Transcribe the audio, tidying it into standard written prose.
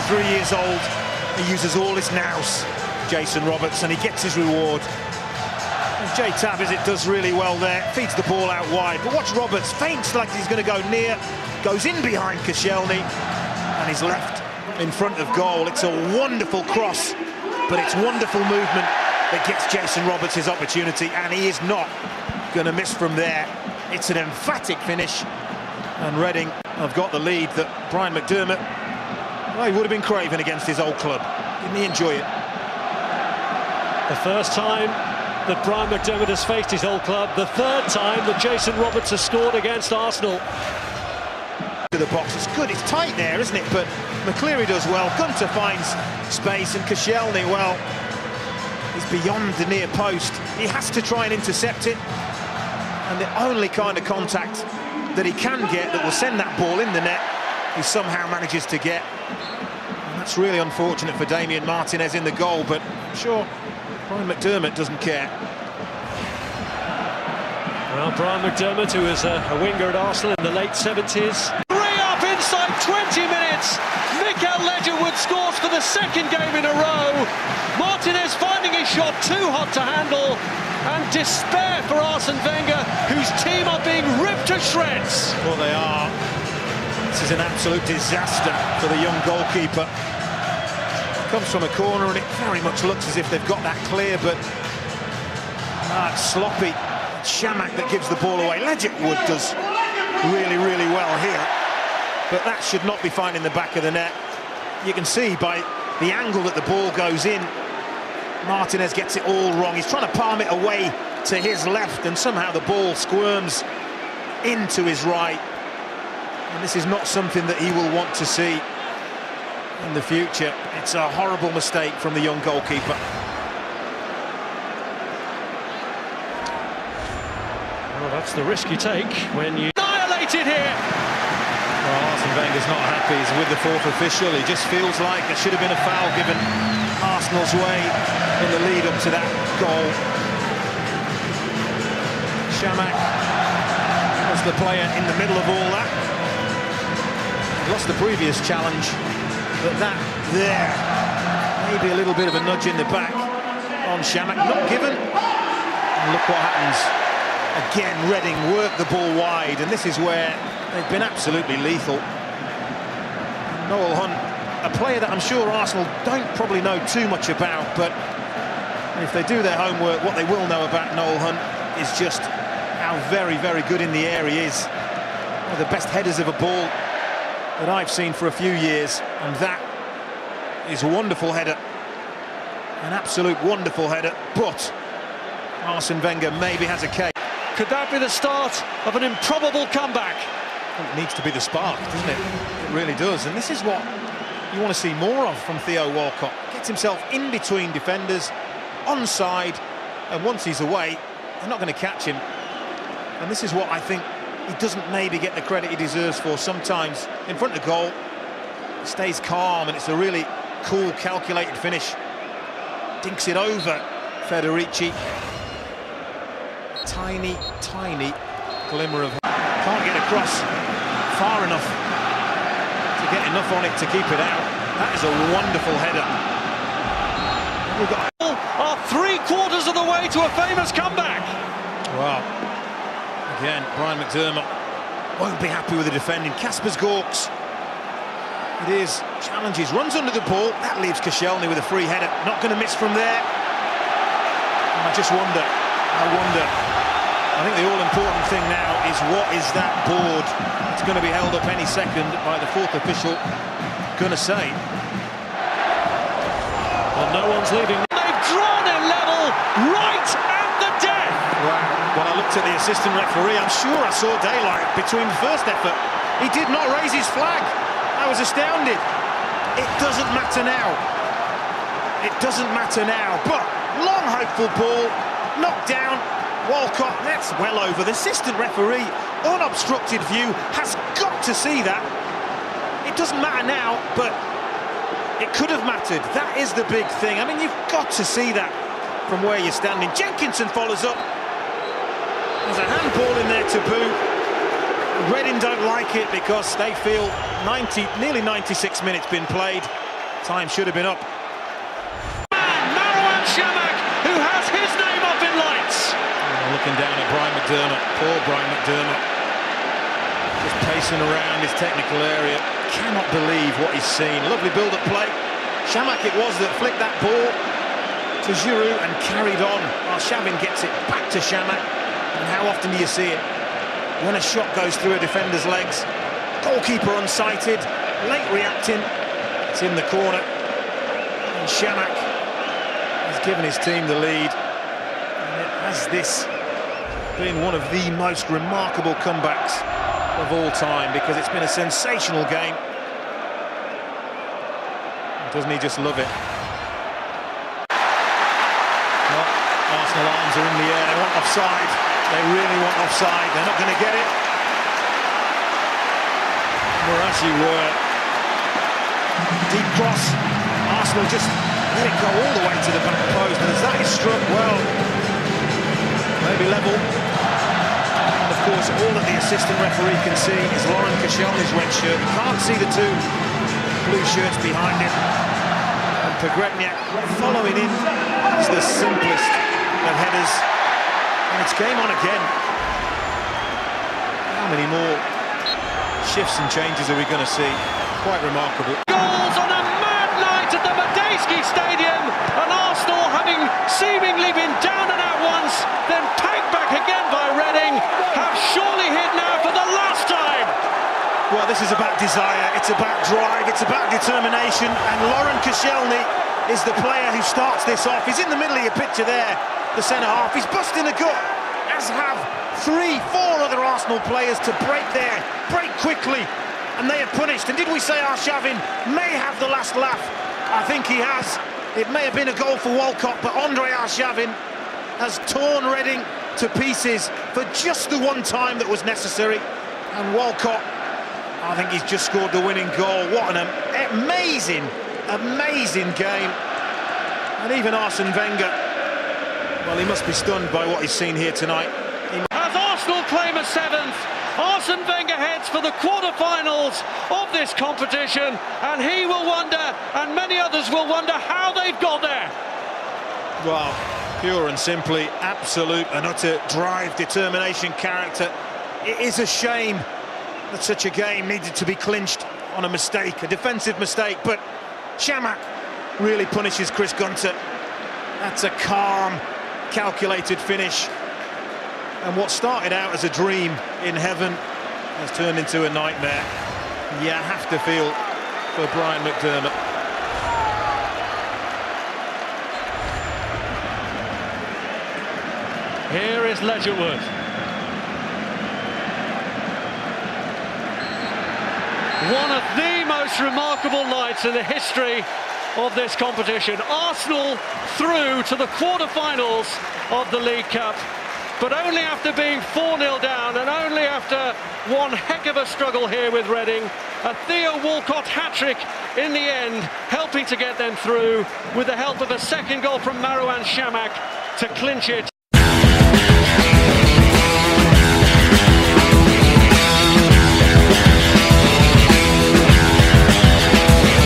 33 years old. He uses all his nous, Jason Roberts, and he gets his reward. And Jay Tabizit does really well there, feeds the ball out wide. But watch Roberts, feints like he's going to go near, goes in behind Koscielny, and he's left in front of goal. It's a wonderful cross, but it's wonderful movement that gets Jason Roberts his opportunity, and he is not going to miss from there. It's an emphatic finish, and Reading have got the lead that Brian McDermott, well, he would have been craving against his old club. Didn't he enjoy it? The first time that Brian McDermott has faced his old club, the third time that Jason Roberts has scored against Arsenal. To the box, it's good, it's tight there, isn't it? But McCleary does well. Gunter finds space, and Koscielny, well, he's beyond the near post. He has to try and intercept it, and the only kind of contact that he can get that will send that ball in the net, he somehow manages to get. And that's really unfortunate for Damien Martinez in the goal, but I'm sure Brian McDermott doesn't care. Well, Brian McDermott, who was a winger at Arsenal in the late 70s. Up inside 20 minutes. Mikel Ledgerwood scores for the second game in a row. Martinez finding his shot too hot to handle, and despair for Arsene Wenger, whose team are being ripped to shreds. Well, they are. This is an absolute disaster for the young goalkeeper. Comes from a corner, and it very much looks as if they've got that clear, but it's sloppy. Shamak that gives the ball away. Ledgerwood does really, really well here, but that should not be finding the back of the net. You can see by the angle that the ball goes in, Martinez gets it all wrong. He's trying to palm it away to his left, and somehow the ball squirms into his right. And this is not something that he will want to see in the future. It's a horrible mistake from the young goalkeeper. Well, that's the risk you take when you... Annihilated here! Well, Arsene Wenger's not happy. He's with the fourth official. He just feels like there should have been a foul given Arsenal's way in the lead up to that goal. Shamak was the player in the middle of all that. Lost the previous challenge, but that there, maybe a little bit of a nudge in the back on Shamak, not given. And look what happens. Again, Reading work the ball wide, and this is where they've been absolutely lethal. Noel Hunt, a player that I'm sure Arsenal don't probably know too much about, but if they do their homework, what they will know about Noel Hunt is just how very, very good in the air he is. One of the best headers of a ball that I've seen for a few years, and that is a wonderful header. An absolute wonderful header, but Arsene Wenger maybe has a case. Could that be the start of an improbable comeback? It needs to be the spark, doesn't it? It really does, and this is what you want to see more of from Theo Walcott. Gets himself in between defenders, onside, and once he's away, they're not going to catch him. And this is what I think he doesn't maybe get the credit he deserves for sometimes. In front of goal, he stays calm, and it's a really cool, calculated finish. Dinks it over Federici. Tiny, tiny glimmer of... Can't get across far enough to get enough on it to keep it out. That is a wonderful header. We've got... Are 3/4 of the way to a famous comeback. Wow. Again, Brian McDermott won't be happy with the defending. Kasper's Gorks. It is. Challenges, runs under the ball. That leaves Koscielny with a free header. Not going to miss from there. And I just wonder, I think the all-important thing now is what is that board? It's going to be held up any second by the fourth official. Going to say. Well, no one's leaving. They've drawn it level right at the death. When I looked at the assistant referee, I'm sure I saw daylight between the first effort. He did not raise his flag. I was astounded. It doesn't matter now. It doesn't matter now. But long hopeful ball, knocked down. Walcott, that's well over. The assistant referee, unobstructed view, has got to see that. It doesn't matter now, but it could have mattered. That is the big thing. I mean, you've got to see that from where you're standing. Jenkinson follows up. There's a handball in there to boo. Reading don't like it because they feel nearly 96 minutes been played. Time should have been up. Marouane Chamakh, who has his name up in lights. Looking down at Brian McDermott, poor Brian McDermott. Just pacing around his technical area. Cannot believe what he's seen. Lovely build-up play. Chamakh it was that flicked that ball to Giroud and carried on. Arshavin gets it back to Chamakh. And how often do you see it? When a shot goes through a defender's legs, goalkeeper unsighted, late reacting, it's in the corner. And Chamakh has given his team the lead. And has this been one of the most remarkable comebacks of all time, because it's been a sensational game. Doesn't he just love it? Well, Arsenal arms are in the air. They want offside. They really want offside. They're not going to get it. Murashi were. Deep cross. Arsenal just let it go all the way to the back post. And as that is struck, well, maybe level. And of course, all that the assistant referee can see is Laurent Koscielny's red shirt. You can't see the two blue shirts behind him. And Pogrebniak following in is the simplest of headers. And it's game on again. How many more shifts and changes are we going to see? Quite remarkable. Goals on a mad night at the Medeski Stadium, and Arsenal, having seemingly been down and out once, then pegged back again by Reading, have surely hit now for the last time. Well, this is about desire, it's about drive, it's about determination, and Laurent Koscielny is the player who starts this off. He's in the middle of your picture there, the centre-half. He's busting the gut, as have 3-4 other Arsenal players to break there, break quickly, and they are punished. And did we say Arshavin may have the last laugh? I think he has. It may have been a goal for Walcott, but Andre Arshavin has torn Reading to pieces for just the one time that was necessary. And Walcott, I think he's just scored the winning goal. What an amazing, amazing game. And even Arsene Wenger, well, he must be stunned by what he's seen here tonight. As Arsenal claim a seventh, Arsene Wenger heads for the quarter-finals of this competition, and he will wonder, and many others will wonder, how they've got there. Well, pure and simply, absolute and utter drive, determination, character. It is a shame that such a game needed to be clinched on a mistake, a defensive mistake, but Chamakh really punishes Chris Gunter. That's a calm, calculated finish. And what started out as a dream in heaven has turned into a nightmare. You have to feel for Brian McDermott. Here is Ledgerwood. One of the most remarkable nights in the history of this competition. Arsenal through to the quarter-finals of the League Cup, but only after being 4-0 down, and only after one heck of a struggle here with Reading. A Theo Walcott hat-trick in the end, helping to get them through, with the help of a second goal from Marouane Chamakh to clinch it.